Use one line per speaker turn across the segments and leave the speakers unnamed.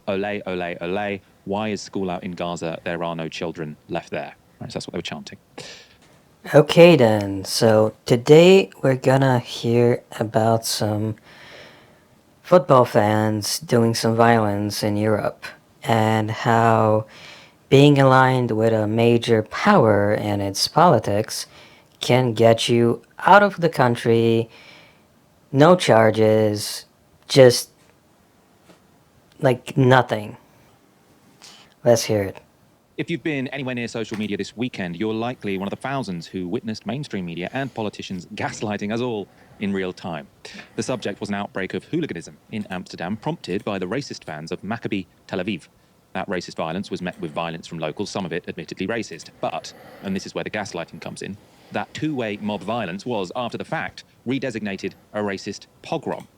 Ole, ole, ole. Why is school out in Gaza? There are no children left there. Right, so that's what they were chanting.
Okay then, so today we're gonna hear about some football fans doing some violence in Europe and how being aligned with a major power and its politics can get you out of the country, no charges, just like nothing. Let's hear it.
If you've been anywhere near social media this weekend, you're likely one of the thousands who witnessed mainstream media and politicians gaslighting us all in real time. The subject was an outbreak of hooliganism in Amsterdam, prompted by the racist fans of Maccabi Tel Aviv. That racist violence was met with violence from locals, some of it admittedly racist. But, and this is where the gaslighting comes in, that two-way mob violence was, after the fact, redesignated a racist pogrom.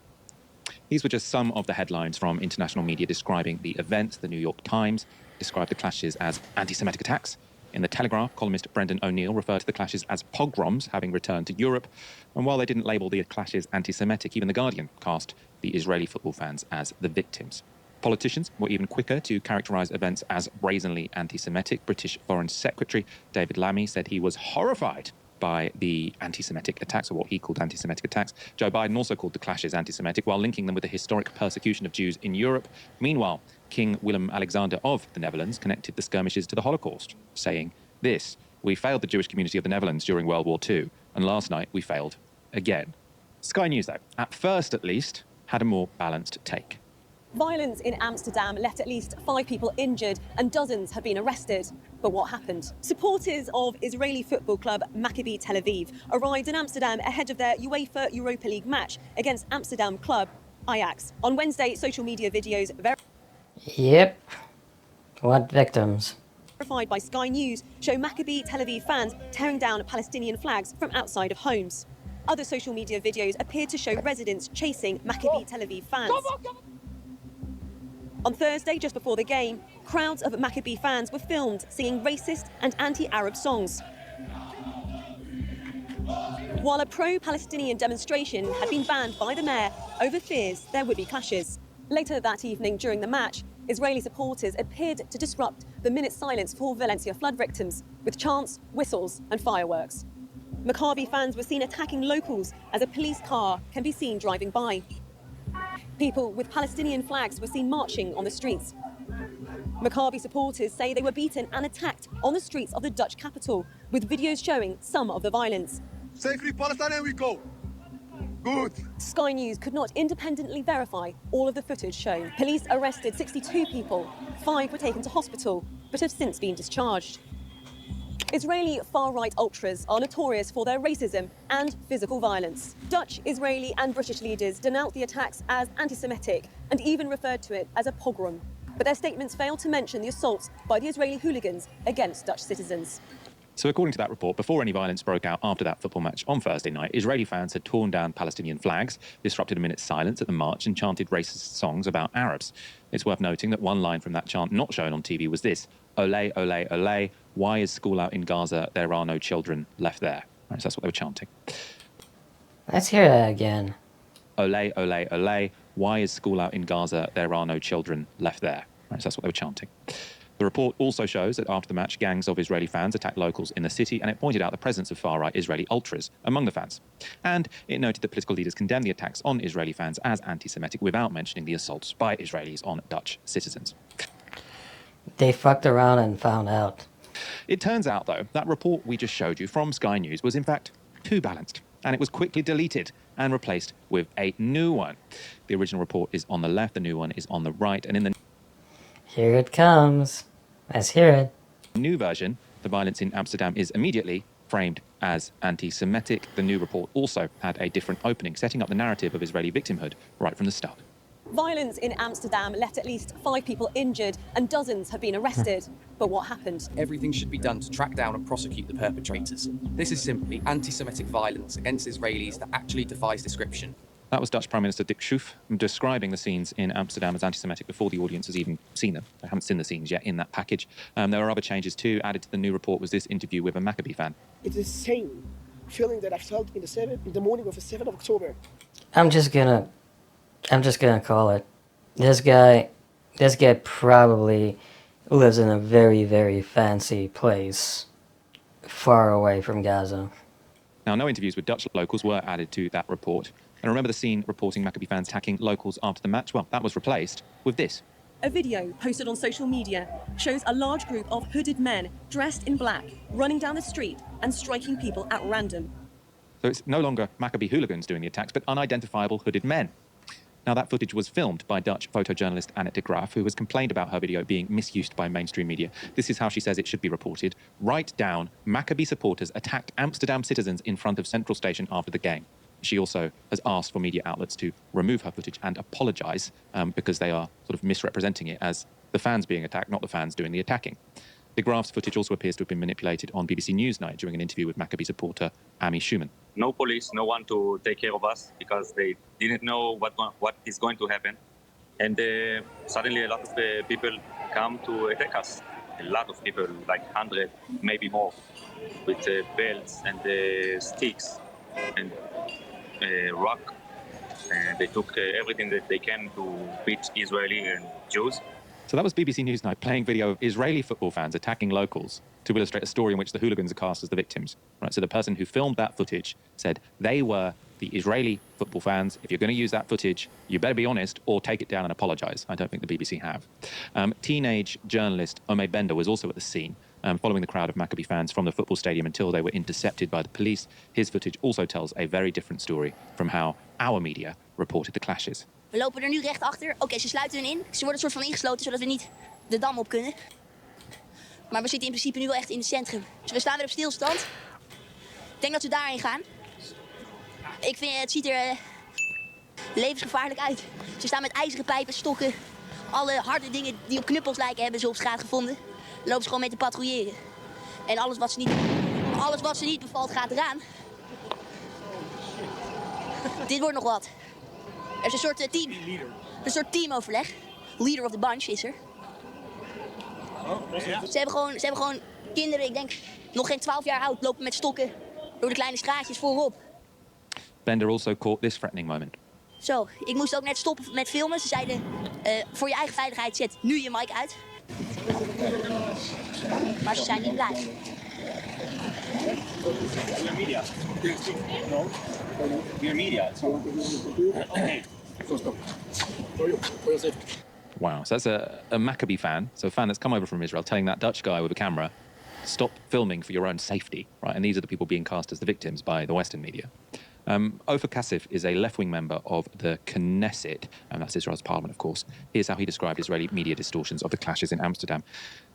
These were just some of the headlines from international media describing the events. The New York Times described the clashes as anti-Semitic attacks. In The Telegraph, columnist Brendan O'Neill referred to the clashes as pogroms, having returned to Europe. And while they didn't label the clashes anti-Semitic, even The Guardian cast the Israeli football fans as the victims. Politicians were even quicker to characterize events as brazenly anti-Semitic. British Foreign Secretary David Lammy said he was horrified by the anti-Semitic attacks, or what he called anti-Semitic attacks. Joe Biden also called the clashes anti-Semitic, while linking them with the historic persecution of Jews in Europe. Meanwhile, King Willem-Alexander of the Netherlands connected the skirmishes to the Holocaust, saying this: "We failed the Jewish community of the Netherlands during World War II, and last night we failed again." Sky News, though, at first at least, had a more balanced take.
Violence in Amsterdam left at least 5 people injured and dozens have been arrested. But what happened? Supporters of Israeli football club Maccabi Tel Aviv arrived in Amsterdam ahead of their UEFA Europa League match against Amsterdam club Ajax. On Wednesday, social media videos
Yep. What victims?
verified by Sky News show Maccabi Tel Aviv fans tearing down Palestinian flags from outside of homes. Other social media videos appeared to show residents chasing Maccabi Tel Aviv fans. On Thursday, just before the game, crowds of Maccabi fans were filmed singing racist and anti-Arab songs. While a pro-Palestinian demonstration had been banned by the mayor over fears there would be clashes. Later that evening during the match, Israeli supporters appeared to disrupt the minute silence for Valencia flood victims with chants, whistles and fireworks. Maccabi fans were seen attacking locals as a police car can be seen driving by. People with Palestinian flags were seen marching on the streets. Maccabi supporters say they were beaten and attacked on the streets of the Dutch capital, with videos showing some of the violence.
Say free Palestine and we go. Good.
Sky News could not independently verify all of the footage shown. Police arrested 62 people, 5 were taken to hospital, but have since been discharged. Israeli far-right ultras are notorious for their racism and physical violence. Dutch, Israeli and British leaders denounced the attacks as anti-Semitic and even referred to it as a pogrom. But their statements failed to mention the assaults by the Israeli hooligans against Dutch citizens.
So according to that report, before any violence broke out after that football match on Thursday night, Israeli fans had torn down Palestinian flags, disrupted a minute's silence at the march and chanted racist songs about Arabs. It's worth noting that one line from that chant not shown on TV was this: "Ole, ole, ole, why is school out in Gaza? There are no children left there." Right, so that's what they were chanting.
Let's hear that again.
Ole, ole, ole, why is school out in Gaza? There are no children left there. Right, so that's what they were chanting. The report also shows that after the match, gangs of Israeli fans attacked locals in the city, and it pointed out the presence of far-right Israeli ultras among the fans. And it noted that political leaders condemned the attacks on Israeli fans as anti-Semitic without mentioning the assaults by Israelis on Dutch citizens.
They fucked around and found out.
It turns out, though, that report we just showed you from Sky News was in fact too balanced, and it was quickly deleted and replaced with a new one. The original report is on the left, the new one is on the right, and in the
Here it comes. Let's hear it.
new version, the violence in Amsterdam is immediately framed as anti-Semitic. The new report also had a different opening, setting up the narrative of Israeli victimhood right from the start.
Violence in Amsterdam left at least 5 people injured and dozens have been arrested. But what happened?
Everything should be done to track down and prosecute the perpetrators. This is simply anti-Semitic violence against Israelis that actually defies description.
That was Dutch Prime Minister Dick Schoof describing the scenes in Amsterdam as anti-Semitic before the audience has even seen them. They haven't seen the scenes yet in that package. There are other changes too. Added to the new report was this interview with a Maccabi fan.
It's the same feeling that I felt in the morning of the 7th of October.
I'm just gonna call it. This guy this guy probably lives in a very, very fancy place far away from Gaza.
Now, no interviews with Dutch locals were added to that report. And remember the scene reporting Maccabi fans attacking locals after the match? Well, that was replaced with this.
A video posted on social media shows a large group of hooded men dressed in black running down the street and striking people at random.
So it's no longer Maccabi hooligans doing the attacks, but unidentifiable hooded men. Now, that footage was filmed by Dutch photojournalist Annette de Graaf, who has complained about her video being misused by mainstream media. This is how she says it should be reported. Write down, Maccabi supporters attacked Amsterdam citizens in front of Central Station after the game. She also has asked for media outlets to remove her footage and apologise because they are sort of misrepresenting it as the fans being attacked, not the fans doing the attacking. De Graaf's footage also appears to have been manipulated on BBC Newsnight during an interview with Maccabi supporter Ami Schumann.
No police, no one to take care of us because they didn't know what is going to happen. And suddenly a lot of people come to attack us. A lot of people, like 100, maybe more, with belts and sticks and rock. And they took everything that they can to beat Israeli and Jews.
So that was BBC Newsnight playing video of Israeli football fans attacking locals to illustrate a story in which the hooligans are cast as the victims. Right? So the person who filmed that footage said they were the Israeli football fans. If you're going to use that footage, you better be honest or take it down and apologise. I don't think the BBC have. Teenage journalist Ome Bender was also at the scene, following the crowd of Maccabi fans from the football stadium until they were intercepted by the police. His footage also tells a very different story from how our media reported the clashes.
We lopen er nu recht achter. Oké, ze sluiten hun in. Ze worden een soort van ingesloten, zodat we niet de dam op kunnen. Maar we zitten in principe nu wel echt in het centrum. Dus we staan weer op stilstand. Ik denk dat we daarheen gaan. Ik vind, het ziet er levensgevaarlijk uit. Ze staan met ijzeren pijpen, stokken. Alle harde dingen die op knuppels lijken hebben ze op straat gevonden. Lopen ze gewoon mee te patrouilleren. En alles wat ze niet bevalt gaat eraan. Dit wordt nog wat. Er is een soort team. Een soort teamoverleg. Leader of the bunch is er. Ze hebben gewoon kinderen, ik denk nog geen 12 jaar oud, lopen met stokken door de kleine straatjes voorop.
Bender also caught this threatening moment.
Zo, ik moest ook net stoppen met filmen. Ze zeiden, voor je eigen veiligheid zet nu je mic uit. Maar ze zijn niet blij.
Media. No. Your media. Okay.
Wow, so that's a Maccabi fan, so a fan that's come over from Israel, telling that Dutch guy with a camera, stop filming for your own safety, right? And these are the people being cast as the victims by the Western media. Ofer Kassif is a left-wing member of the Knesset, and that's Israel's parliament, of course. Here's how he described Israeli media distortions of the clashes in Amsterdam.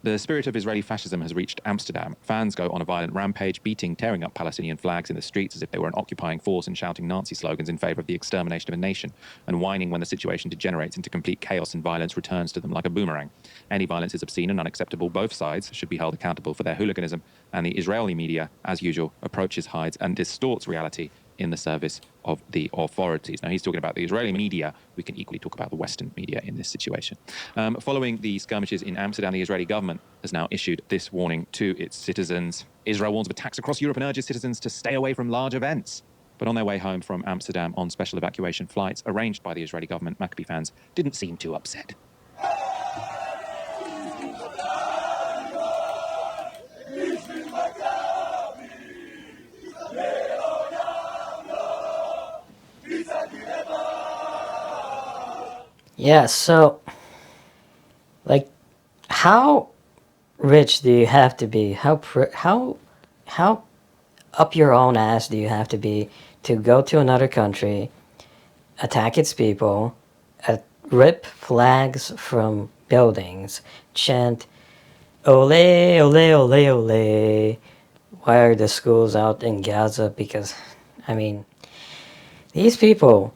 The spirit of Israeli fascism has reached Amsterdam. Fans go on a violent rampage, beating, tearing up Palestinian flags in the streets as if they were an occupying force and shouting Nazi slogans in favor of the extermination of a nation, and whining when the situation degenerates into complete chaos and violence returns to them like a boomerang. Any violence is obscene and unacceptable. Both sides should be held accountable for their hooliganism, and the Israeli media, as usual, approaches, hides, and distorts reality in the service of the authorities. Now, he's talking about the Israeli media. We can equally talk about the Western media in this situation. Following the skirmishes in Amsterdam, the Israeli government has now issued this warning to its citizens. Israel warns of attacks across Europe and urges citizens to stay away from large events. But on their way home from Amsterdam on special evacuation flights arranged by the Israeli government, Maccabi fans didn't seem too upset.
Yeah, so, like, how rich do you have to be? How up your own ass do you have to be to go to another country, attack its people, rip flags from buildings, chant, ole, ole, ole, ole, why are the schools out in Gaza? Because, I mean, these people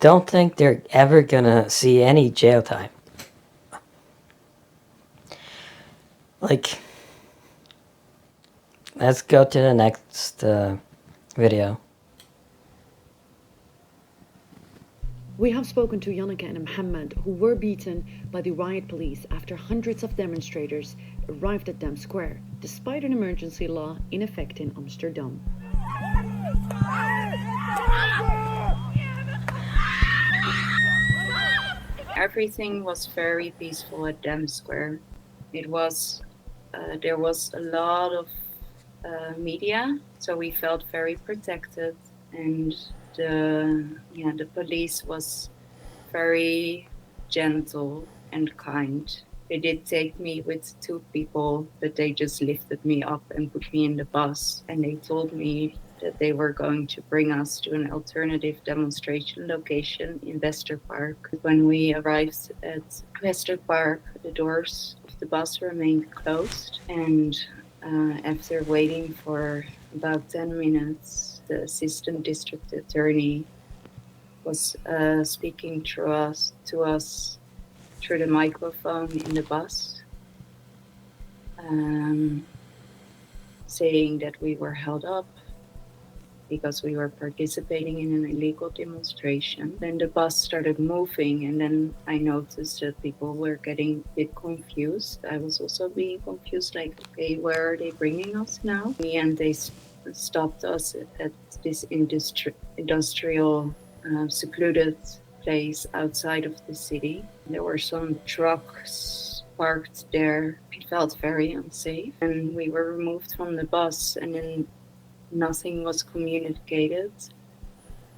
don't think they're ever gonna see any jail time. Like, let's go to the next video.
We have spoken to Janneke and Mohammed, who were beaten by the riot police after hundreds of demonstrators arrived at Dam Square, despite an emergency law in effect in Amsterdam.
Everything was very peaceful at Dam Square. It was there was a lot of media, so we felt very protected, and the police was very gentle and kind. They did take me with two people, but they just lifted me up and put me in the bus, and they told me that they were going to bring us to an alternative demonstration location in Wester Park. When we arrived at Wester Park, the doors of the bus remained closed, and after waiting for about 10 minutes, the assistant district attorney was speaking to us through the microphone in the bus, saying that we were held up because we were participating in an illegal demonstration. Then the bus started moving, and then I noticed that people were getting a bit confused. I was also being confused, like, okay, where are they bringing us now? In the end, they stopped us at this industrial, secluded place outside of the city. There were some trucks parked there. It felt very unsafe, and we were removed from the bus, and then nothing was communicated,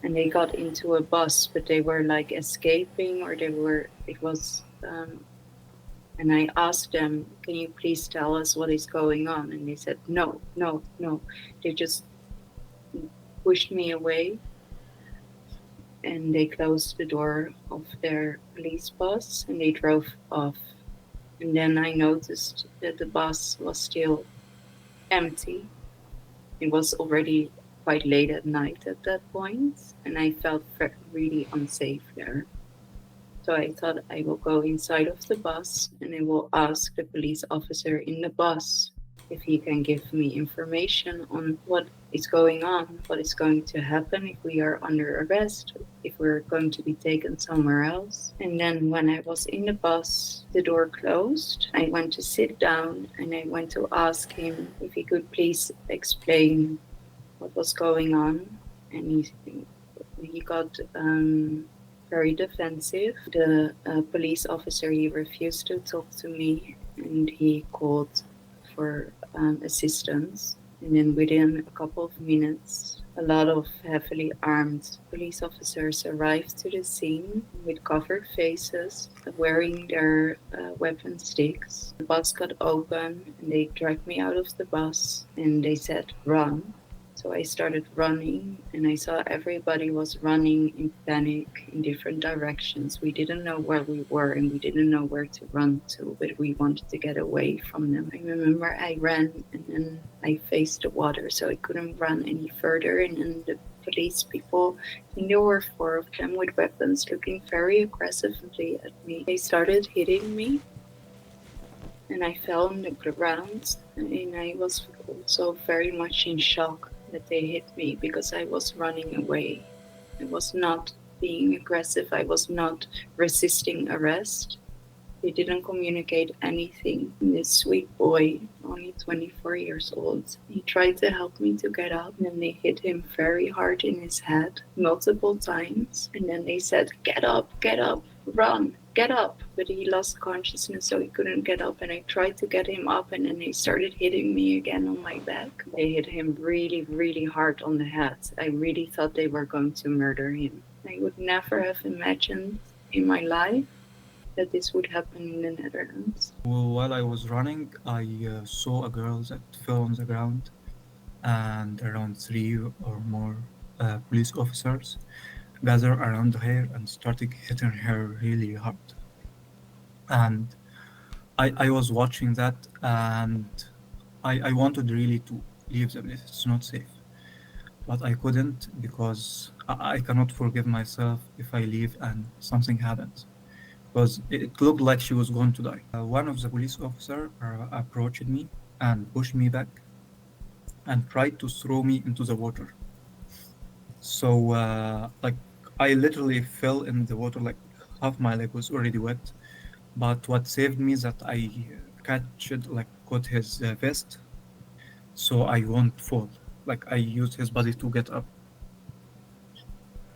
and they got into a bus, but they were like escaping, or and I asked them, can you please tell us what is going on? And they said, no. They just pushed me away, and they closed the door of their police bus, and they drove off. And then I noticed that the bus was still empty. It was already quite late at night at that point, and I felt really unsafe there. So I thought I will go inside of the bus, and I will ask the police officer in the bus if he can give me information on what is going on, what is going to happen if we are under arrest, if we're going to be taken somewhere else. And then when I was in the bus, the door closed. I went to sit down, and I went to ask him if he could please explain what was going on. And he got very defensive. The police officer, he refused to talk to me, and he called for assistance. And then within a couple of minutes, a lot of heavily armed police officers arrived to the scene with covered faces, wearing their weapon sticks. The bus got open, and they dragged me out of the bus, and they said, run. So I started running, and I saw everybody was running in panic in different directions. We didn't know where we were, and we didn't know where to run to, but we wanted to get away from them. I remember I ran, and then I faced the water, so I couldn't run any further. And then the police people, I think there were 4 of them with weapons, looking very aggressively at me. They started hitting me, and I fell on the ground, and I was also very much in shock that they hit me, because I was running away. I was not being aggressive. I was not resisting arrest. They didn't communicate anything. And this sweet boy, only 24 years old, he tried to help me to get up, and they hit him very hard in his head multiple times. And then they said, get up, run, get up. But he lost consciousness, so he couldn't get up. And I tried to get him up, and then they started hitting me again on my back. They hit him really, really hard on the head. I really thought they were going to murder him. I would never have imagined in my life that this would happen in the Netherlands.
Well, while I was running, I saw a girl that fell on the ground, and around 3 or more police officers gathered around her and started hitting her really hard. And I was watching that, and I wanted really to leave the place. It's not safe. But I couldn't, because I cannot forgive myself if I leave and something happens. Because it looked like she was going to die. One of the police officers approached me and pushed me back and tried to throw me into the water. So I literally fell in the water, like half my leg was already wet. But what saved me is that I caught his vest, so I won't fall. Like, I used his body to get up.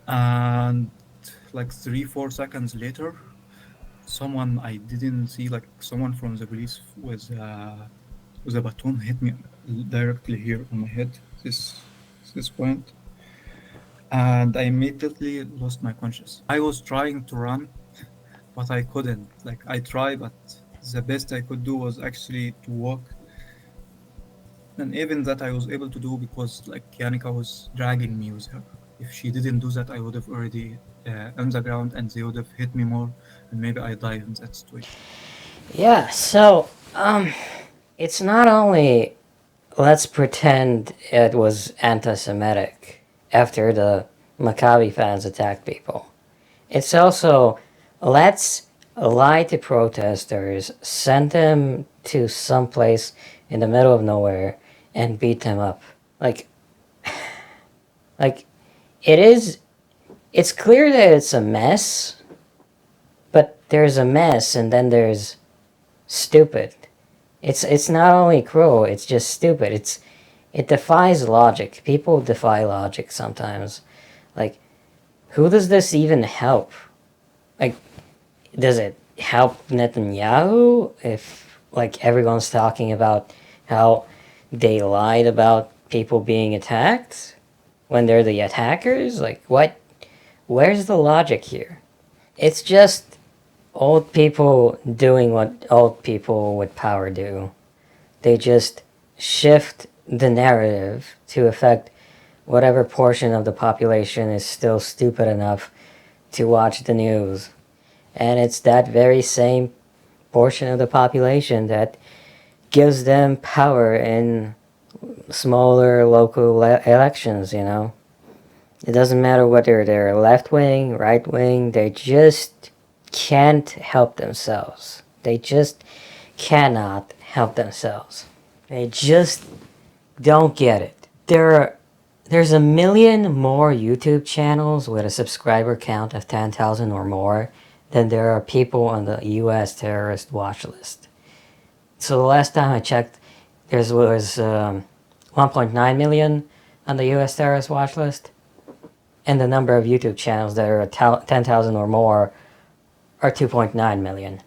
And like 3-4 seconds later, someone I didn't see, like someone from the police with a baton hit me directly here on my head, this point, and I immediately lost my conscience. I was trying to run, but I couldn't. Like I tried, but the best I could do was actually to walk. And even that I was able to do because like Yanika was dragging me with her. If she didn't do that, I would have already on the ground and they would have hit me more and maybe I died in that situation.
Yeah, so, it's not only let's pretend it was anti-Semitic after the Maccabi fans attacked people. It's also, let's lie to protesters, send them to some place in the middle of nowhere, and beat them up. Like, it's clear that it's a mess, but there's a mess and then there's stupid. It's not only cruel, it's just stupid. It defies logic. People defy logic sometimes. Like, who does this even help? Like, does it help Netanyahu if, like, everyone's talking about how they lied about people being attacked when they're the attackers? Like, what? Where's the logic here? It's just old people doing what old people with power do. They just shift the narrative to affect whatever portion of the population is still stupid enough to watch the news. And it's that very same portion of the population that gives them power in smaller local elections, you know? It doesn't matter whether they're left-wing, right-wing, they just can't help themselves. They just cannot help themselves. They just don't get it. There's a million more YouTube channels with a subscriber count of 10,000 or more than there are people on the US terrorist watch list. So the last time I checked, there was 1.9 million on the US terrorist watch list, and the number of YouTube channels that are 10,000 or more are 2.9 million.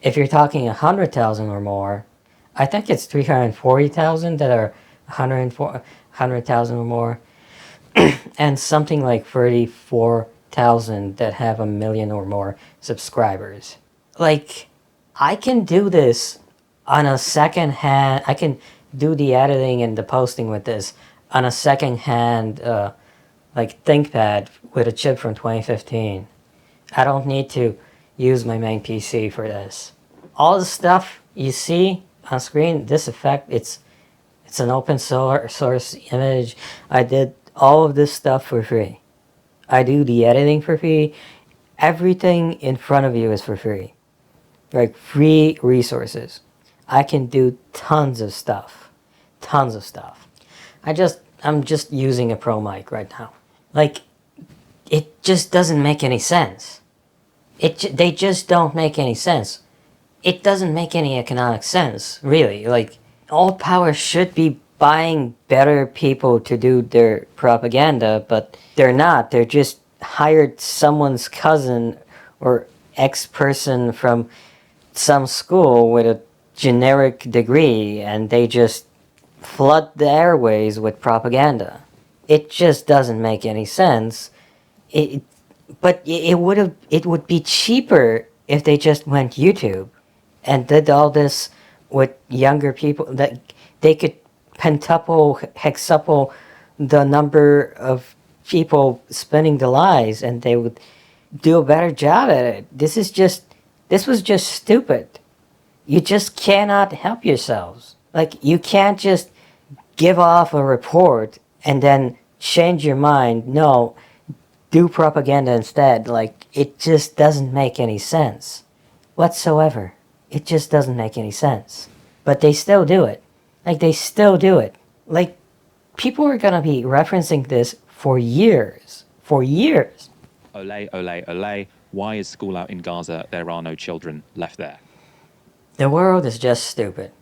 If you're talking 100,000 or more, I think it's 340,000 that are 100,000 or more, and something like 34,000 that have a million or more subscribers. Like, I can do this on a second hand. I can do the editing and the posting with this on a second hand, like ThinkPad with a chip from 2015. I don't need to use my main PC for this. All the stuff you see on screen, this effect, it's an open source image. I did all of this stuff for free. I do the editing for free. Everything in front of you is for free. Like, free resources. I can do tons of stuff. Tons of stuff. I'm just using a pro mic right now. Like, it just doesn't make any sense. They just don't make any sense. It doesn't make any economic sense, really. Like, all power should be buying better people to do their propaganda, but they're not. They're just hired someone's cousin or ex-person from some school with a generic degree, and they just flood the airways with propaganda. It just doesn't make any sense. But it would be cheaper if they just went YouTube and did all this with younger people, that they could pentuple, hexuple the number of people spinning the lies, and they would do a better job at it. This was just stupid. You just cannot help yourselves. Like, you can't just give off a report and then change your mind. No, do propaganda instead. Like, it just doesn't make any sense whatsoever. It just doesn't make any sense. But they still do it. Like, they still do it. Like, people are gonna be referencing this for years. For years.
Olay, olay, olay. Why is school out in Gaza? There are no children left there.
The world is just stupid.